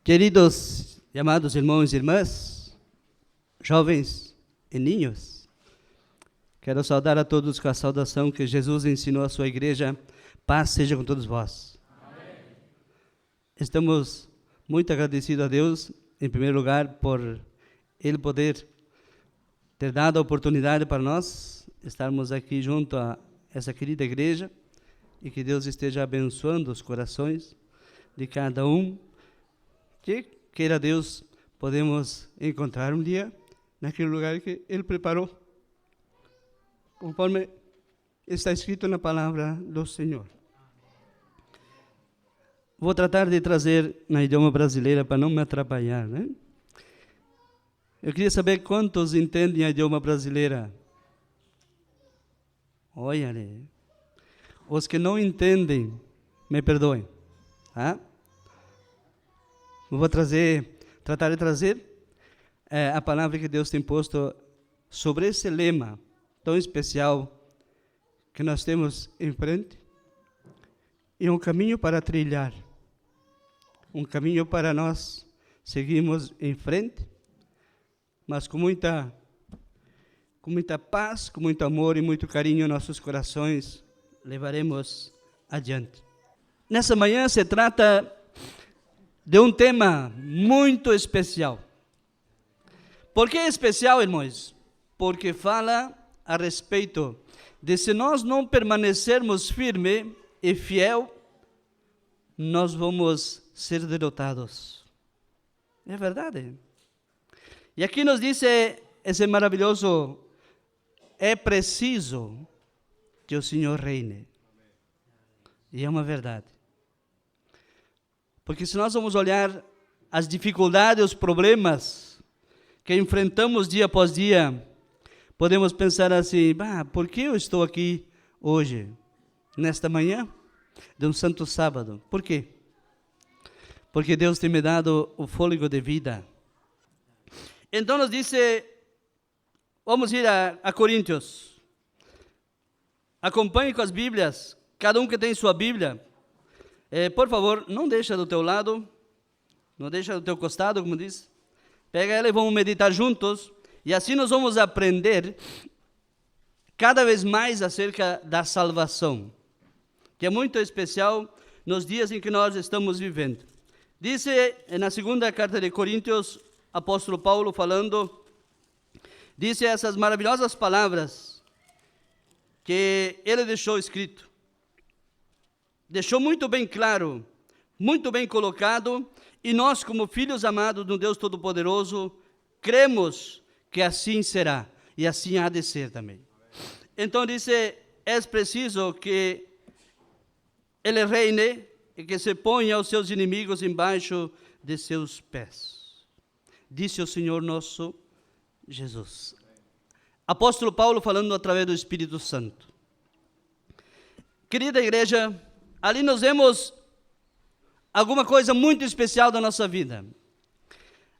Queridos e amados irmãos e irmãs, jovens e ninhos, quero saudar a todos com a saudação que Jesus ensinou à sua igreja. Paz seja com todos vós. Amém. Estamos muito agradecidos a Deus, em primeiro lugar, por Ele poder ter dado a oportunidade para nós estarmos aqui junto a essa querida igreja, e que Deus esteja abençoando os corações de cada um, que queira Deus, podemos encontrar um dia naquele lugar que Ele preparou, conforme está escrito na palavra do Senhor. Vou tratar de trazer na idioma brasileira para não me atrapalhar, né? Eu queria saber quantos entendem a idioma brasileira. Olha ali. Os que não entendem, me perdoem. Tá? Vou tratar de trazer a palavra que Deus tem posto sobre esse lema tão especial que nós temos em frente, e um caminho para trilhar, um caminho para nós seguirmos em frente, mas com muita paz, com muito amor e muito carinho em nossos corações, levaremos adiante. Nessa manhã se trata de um tema muito especial. Por que especial, irmãos? Porque fala a respeito de se nós não permanecermos firme e fiel, nós vamos ser derrotados. É verdade. E aqui nos diz esse maravilhoso: é preciso que o Senhor reine. E é uma verdade. Porque se nós vamos olhar as dificuldades, os problemas que enfrentamos dia após dia, podemos pensar assim: por que eu estou aqui hoje, nesta manhã de um santo sábado? Por quê? Porque Deus tem me dado o fôlego de vida. Então nos disse, vamos ir a Coríntios. Acompanhe com as Bíblias, cada um que tem sua Bíblia. Por favor, não deixa do teu lado, não deixa do teu costado, como diz. Pega ela e vamos meditar juntos. E assim nós vamos aprender cada vez mais acerca da salvação, que é muito especial nos dias em que nós estamos vivendo. Diz na segunda carta de Coríntios, apóstolo Paulo falando, disse essas maravilhosas palavras que ele deixou escrito. Deixou muito bem claro, muito bem colocado, e nós, como filhos amados do Deus Todo-Poderoso, cremos que assim será, e assim há de ser também. Então disse, é preciso que Ele reine e que se ponha os seus inimigos embaixo de seus pés. Disse o Senhor nosso Jesus. Apóstolo Paulo falando através do Espírito Santo. Querida igreja, ali nós vemos alguma coisa muito especial da nossa vida.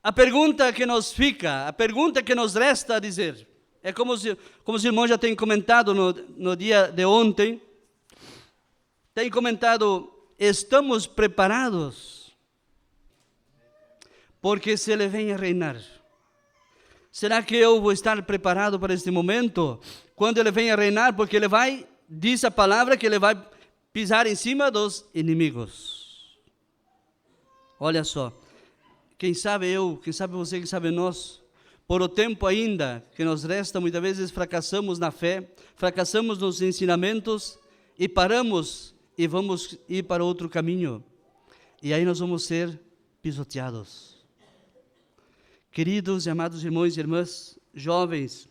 A pergunta que nos fica, a pergunta que nos resta a dizer, é como os irmãos já têm comentado no dia de ontem, têm comentado: estamos preparados? Porque se Ele vem a reinar, será que eu vou estar preparado para este momento? Quando Ele vem a reinar, porque Ele vai, diz a palavra, que Ele vai pisar em cima dos inimigos. Olha só, quem sabe eu, quem sabe você, quem sabe nós, por o tempo ainda que nos resta, muitas vezes fracassamos na fé, fracassamos nos ensinamentos e paramos e vamos ir para outro caminho. E aí nós vamos ser pisoteados. Queridos e amados irmãos e irmãs, jovens,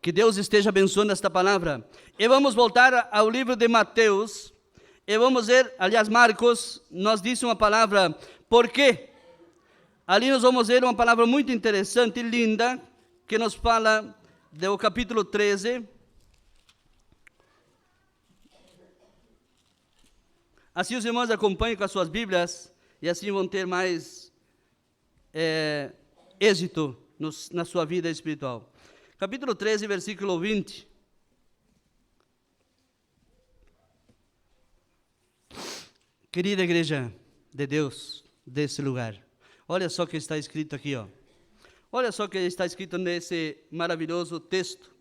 que Deus esteja abençoando esta palavra. E vamos voltar ao livro de Mateus, e vamos ver, aliás, Marcos nos disse uma palavra, por quê? Ali nós vamos ver uma palavra muito interessante e linda, que nos fala do capítulo 13. Assim os irmãos acompanhem com as suas Bíblias, e assim vão ter mais êxito na sua vida espiritual. Capítulo 13, versículo 20. Querida igreja de Deus, desse lugar. Olha só o que está escrito aqui, ó. Olha só o que está escrito nesse maravilhoso texto.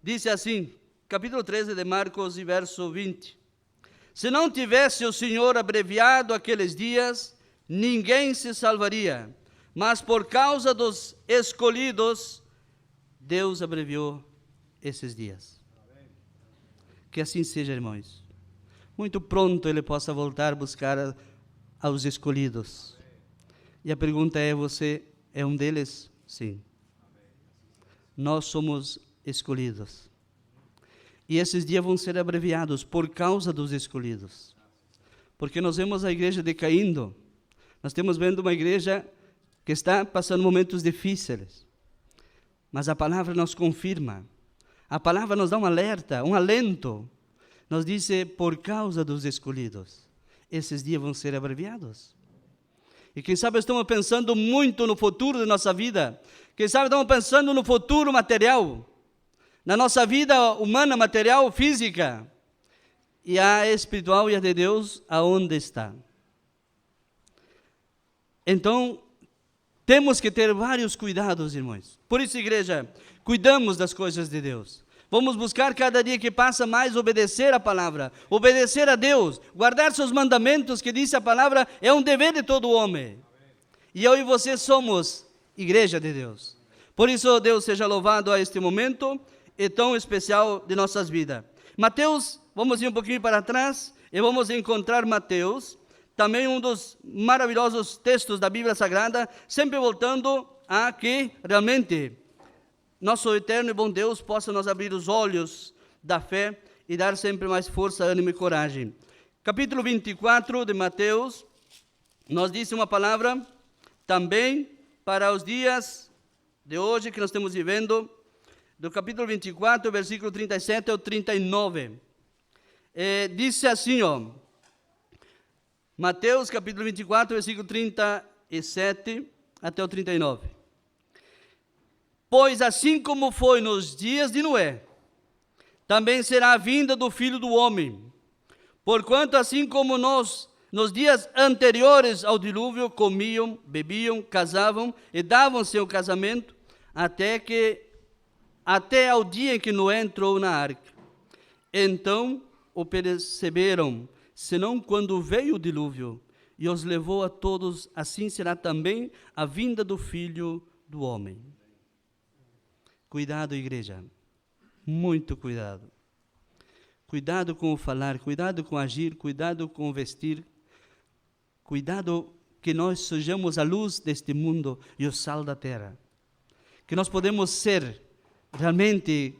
Diz assim, capítulo 13 de Marcos, e verso 20. Se não tivesse o Senhor abreviado aqueles dias, ninguém se salvaria. Mas por causa dos escolhidos, Deus abreviou esses dias. Que assim seja, irmãos. Muito pronto Ele possa voltar a buscar aos escolhidos. E a pergunta é, você é um deles? Sim. Nós somos escolhidos. E esses dias vão ser abreviados por causa dos escolhidos. Porque nós vemos a igreja decaindo. Nós estamos vendo uma igreja que está passando momentos difíceis. Mas a palavra nos confirma. A palavra nos dá um alerta, um alento. Nos diz, por causa dos escolhidos, esses dias vão ser abreviados. E quem sabe estamos pensando muito no futuro da nossa vida. Quem sabe estamos pensando no futuro material. Na nossa vida humana, material, física. E a espiritual e a de Deus, aonde está? Então, temos que ter vários cuidados, irmãos. Por isso, igreja, cuidamos das coisas de Deus. Vamos buscar cada dia que passa mais obedecer a palavra, obedecer a Deus, guardar seus mandamentos, que diz a palavra, é um dever de todo homem. E eu e você somos igreja de Deus. Por isso, Deus seja louvado a este momento e tão especial de nossas vidas. Mateus, vamos ir um pouquinho para trás e vamos encontrar Mateus, também um dos maravilhosos textos da Bíblia Sagrada, sempre voltando a que realmente nosso eterno e bom Deus possa nos abrir os olhos da fé e dar sempre mais força, ânimo e coragem. Capítulo 24 de Mateus, nos diz uma palavra também para os dias de hoje que nós estamos vivendo, do capítulo 24, versículo 37 ao 39. Diz assim, ó, Mateus capítulo 24, versículo 37 até o 39. Pois assim como foi nos dias de Noé, também será a vinda do Filho do Homem. Porquanto assim como nos dias anteriores ao dilúvio, comiam, bebiam, casavam e davam-se ao casamento, até ao dia em que Noé entrou na arca. Então o perceberam, senão quando veio o dilúvio, e os levou a todos, assim será também a vinda do Filho do Homem. Cuidado, igreja, muito cuidado. Cuidado com o falar, cuidado com o agir, cuidado com o vestir. Cuidado que nós sejamos a luz deste mundo e o sal da terra. Que nós podemos ser, realmente,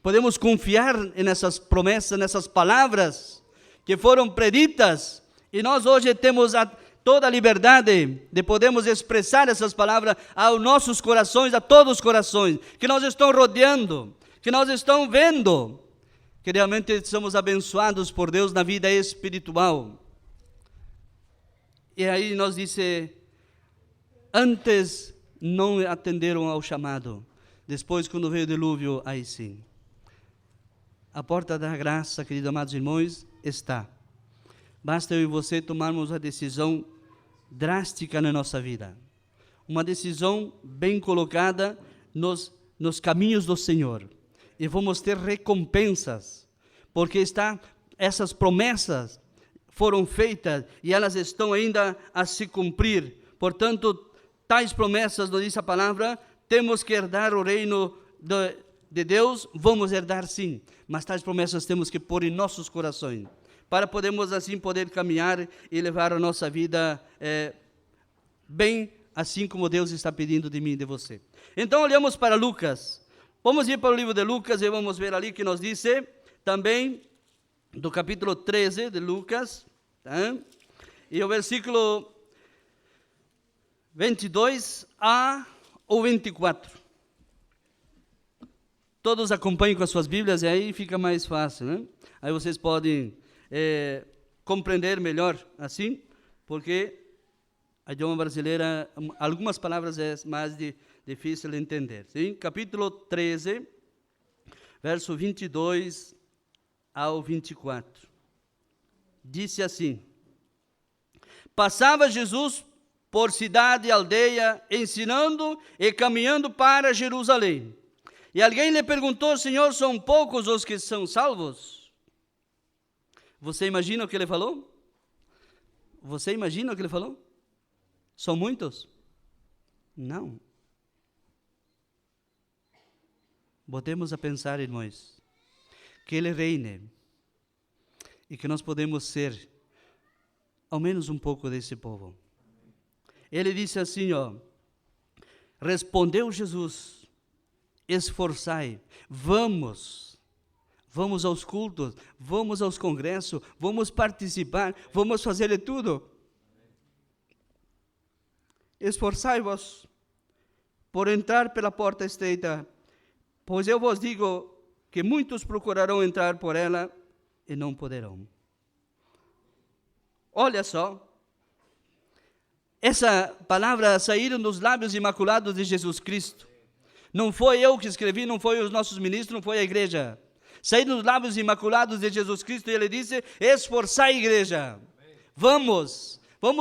podemos confiar nessas promessas, nessas palavras que foram preditas. E nós hoje temos toda a liberdade de podermos expressar essas palavras aos nossos corações, a todos os corações, que nós estamos rodeando, que nós estamos vendo, que realmente somos abençoados por Deus na vida espiritual. E aí nós dice, antes não atenderam ao chamado, depois quando veio o dilúvio, aí sim. A porta da graça, queridos amados irmãos, está. Basta eu e você tomarmos a decisão drástica na nossa vida. Uma decisão bem colocada nos caminhos do Senhor. E vamos ter recompensas, porque essas promessas foram feitas e elas estão ainda a se cumprir. Portanto, tais promessas, nos diz a palavra, temos que herdar o reino de Deus, vamos herdar sim, mas tais promessas temos que pôr em nossos corações, para podermos assim poder caminhar e levar a nossa vida bem, assim como Deus está pedindo de mim e de você. Então olhamos para Lucas, vamos ir para o livro de Lucas e vamos ver ali que nos diz também, do capítulo 13 de Lucas, tá? E o versículo 22 ao 24. Todos acompanhem com as suas Bíblias e aí fica mais fácil, né? Aí vocês podem compreender melhor assim, porque a idioma brasileira, algumas palavras é mais difícil de entender. Sim? Capítulo 13, verso 22 ao 24. Disse assim: passava Jesus por cidade e aldeia, ensinando e caminhando para Jerusalém. E alguém lhe perguntou: Senhor, são poucos os que são salvos? Você imagina o que ele falou? Você imagina o que ele falou? São muitos? Não. Botemos a pensar, irmãos, que Ele reine e que nós podemos ser ao menos um pouco desse povo. Ele disse assim, respondeu Jesus: esforçai, vamos aos cultos, vamos aos congressos, vamos participar, vamos fazer de tudo. Esforçai-vos por entrar pela porta estreita, pois eu vos digo que muitos procurarão entrar por ela e não poderão. Olha só, essa palavra saíram dos lábios imaculados de Jesus Cristo. Não foi eu que escrevi, não foi os nossos ministros, não foi a igreja. Saíram dos lábios imaculados de Jesus Cristo e ele disse: esforçai a igreja. Vamos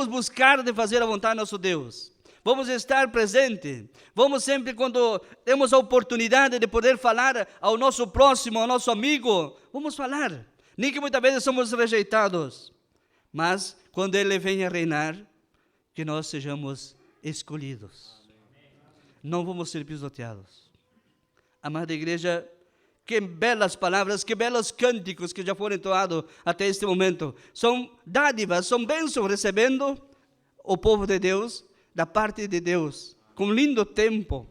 buscar de fazer a vontade do nosso Deus. Vamos estar presente. Vamos sempre, quando temos a oportunidade de poder falar ao nosso próximo, ao nosso amigo, vamos falar. Nem que muitas vezes somos rejeitados. Mas, quando Ele venha reinar, que nós sejamos escolhidos. Não vamos ser pisoteados. Amada igreja, que belas palavras, que belos cânticos que já foram entoados até este momento. São dádivas, são bênçãos recebendo o povo de Deus, da parte de Deus, com lindo tempo,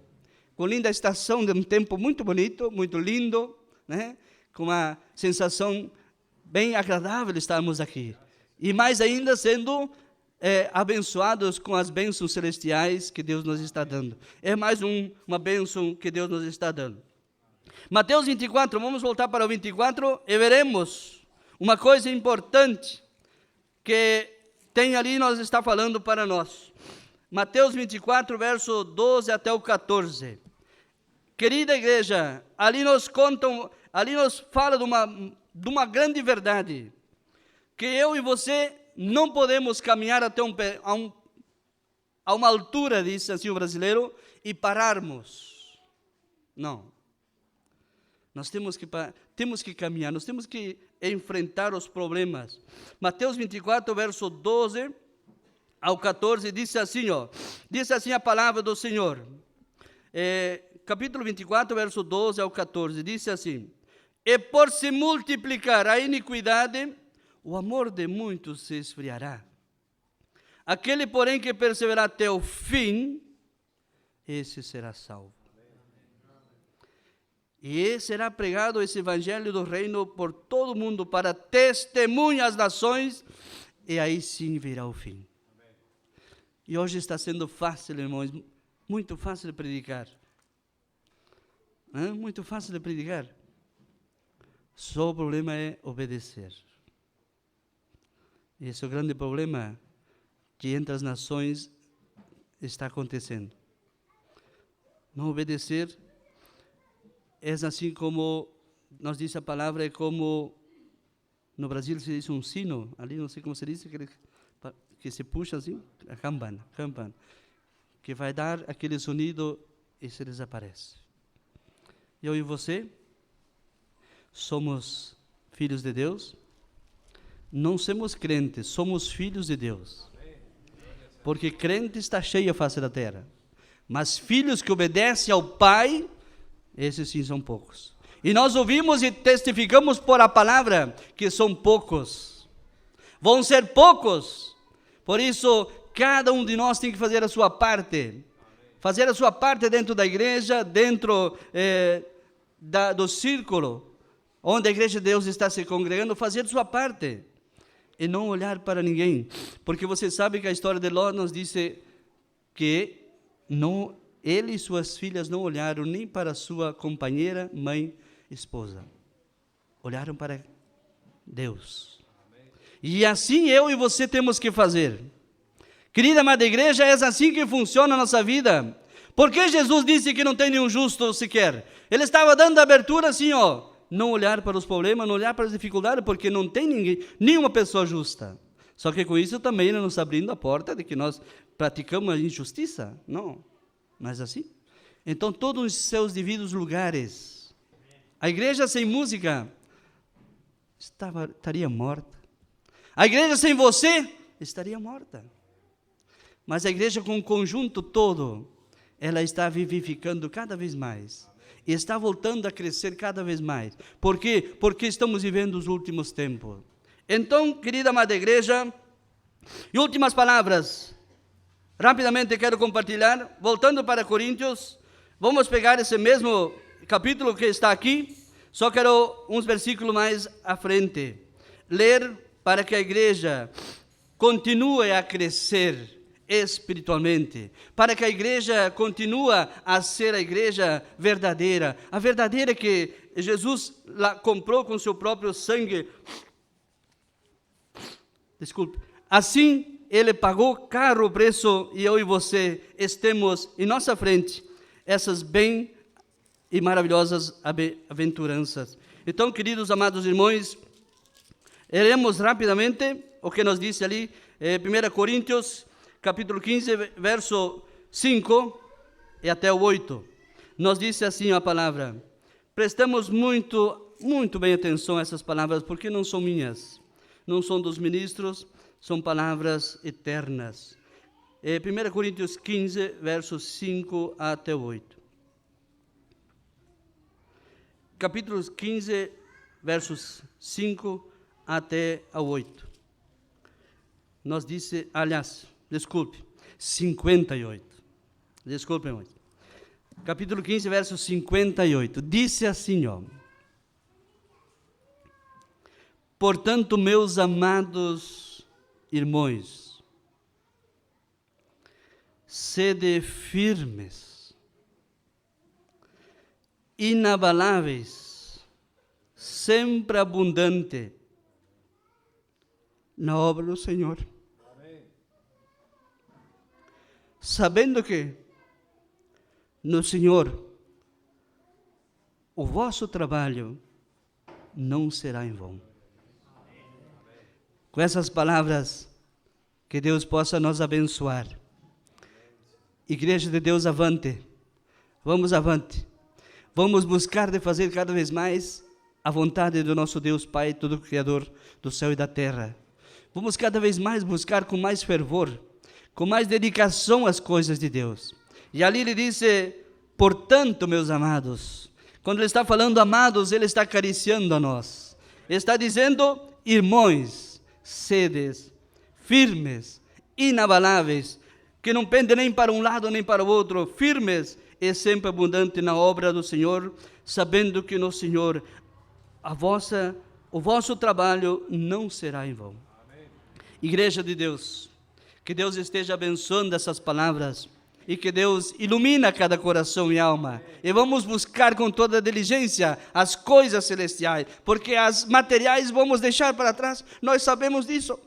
com linda estação de um tempo muito bonito, muito lindo, né? Com uma sensação bem agradável estarmos aqui. E mais ainda sendo abençoados com as bênçãos celestiais que Deus nos está dando. É mais uma bênção que Deus nos está dando. Mateus 24, vamos voltar para o 24 e veremos uma coisa importante que tem ali, nós está falando para nós. Mateus 24, verso 12 até o 14. Querida igreja, ali nos fala de uma grande verdade, que eu e você não podemos caminhar até a uma altura, diz assim o brasileiro, e pararmos. Não. Nós temos que caminhar, nós temos que enfrentar os problemas. Mateus 24, verso 12 ao 14, diz assim a palavra do Senhor. Capítulo 24, verso 12 ao 14, diz assim: e por se multiplicar a iniquidade, o amor de muitos se esfriará. Aquele, porém, que perseverar até o fim, esse será salvo. E será pregado esse evangelho do reino por todo o mundo, para testemunhar às nações, e aí sim virá o fim. E hoje está sendo fácil, irmãos, muito fácil de predicar. Muito fácil de predicar. Só o problema é obedecer. Esse é o grande problema que entre as nações está acontecendo. Não obedecer é assim como, nós diz a palavra, é como, no Brasil se diz um sino, ali não sei como se diz, que se puxa assim, a campana, que vai dar aquele sonido e se desaparece. Eu e você somos filhos de Deus, não somos crentes, somos filhos de Deus. Porque crente está cheio a face da terra, mas filhos que obedecem ao Pai, esses sim são poucos. E nós ouvimos e testificamos por a palavra que são poucos. Vão ser poucos. Por isso, cada um de nós tem que fazer a sua parte. Fazer a sua parte dentro da igreja, dentro do círculo, onde a igreja de Deus está se congregando, fazer a sua parte. E não olhar para ninguém. Porque você sabe que a história de Ló nos diz que ele e suas filhas não olharam nem para sua companheira, mãe, esposa. Olharam para Deus. E assim eu e você temos que fazer. Querida amada igreja, é assim que funciona a nossa vida. Por que Jesus disse que não tem nenhum justo sequer? Ele estava dando abertura assim, não olhar para os problemas, não olhar para as dificuldades, porque não tem ninguém, nenhuma pessoa justa. Só que com isso também não nos abrindo a porta de que nós praticamos a injustiça, não, mas assim. Então, todos os seus devidos lugares. A igreja sem música estaria morta. A igreja sem você estaria morta. Mas a igreja com o conjunto todo, ela está vivificando cada vez mais. E está voltando a crescer cada vez mais. Por quê? Porque estamos vivendo os últimos tempos. Então, querida amada igreja, e últimas palavras, rapidamente quero compartilhar, voltando para Coríntios, vamos pegar esse mesmo capítulo que está aqui, só quero uns versículos mais à frente, ler para que a igreja continue a crescer espiritualmente, para que a igreja continue a ser a igreja verdadeira, a verdadeira que Jesus comprou com seu próprio sangue. Desculpe. Assim, Ele pagou caro o preço e eu e você estemos em nossa frente essas bem e maravilhosas aventuranças. Então, queridos amados irmãos, leremos rapidamente o que nos disse ali, 1 Coríntios, capítulo 15, verso 5 e até o 8. Nos disse assim a palavra. Prestamos muito bem atenção a essas palavras, porque não são minhas, não são dos ministros, são palavras eternas. 1 Coríntios 15, versos 5 até 8. Capítulo 15, versos 5 até a 8. Nos disse, aliás, desculpe, 58. Desculpe, irmãos. Capítulo 15, verso 58. Disse assim, ó. Portanto, meus amados irmãos, sede firmes, inabaláveis, sempre abundante na obra do Senhor. Amém. Sabendo que no Senhor o vosso trabalho não será em vão. Com essas palavras, que Deus possa nos abençoar. Igreja de Deus, avante. Vamos avante. Vamos buscar de fazer cada vez mais a vontade do nosso Deus Pai, todo Criador do céu e da terra. Vamos cada vez mais buscar com mais fervor, com mais dedicação às coisas de Deus. E ali ele disse, portanto, meus amados. Quando ele está falando amados, ele está acariciando a nós. Ele está dizendo, irmãos, sedes firmes, inabaláveis, que não pendem nem para um lado nem para o outro, firmes e sempre abundantes na obra do Senhor, sabendo que no Senhor o vosso trabalho não será em vão. Amém. Igreja de Deus, que Deus esteja abençoando essas palavras e que Deus ilumina cada coração e alma. E vamos buscar com toda diligência as coisas celestiais, porque as materiais vamos deixar para trás, nós sabemos disso.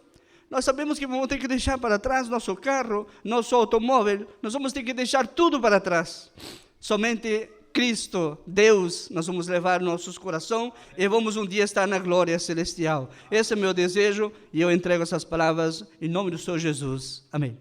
Nós sabemos que vamos ter que deixar para trás nosso carro, nosso automóvel, nós vamos ter que deixar tudo para trás. Somente Cristo, Deus, nós vamos levar nossos corações e vamos um dia estar na glória celestial. Esse é meu desejo e eu entrego essas palavras em nome do Senhor Jesus. Amém.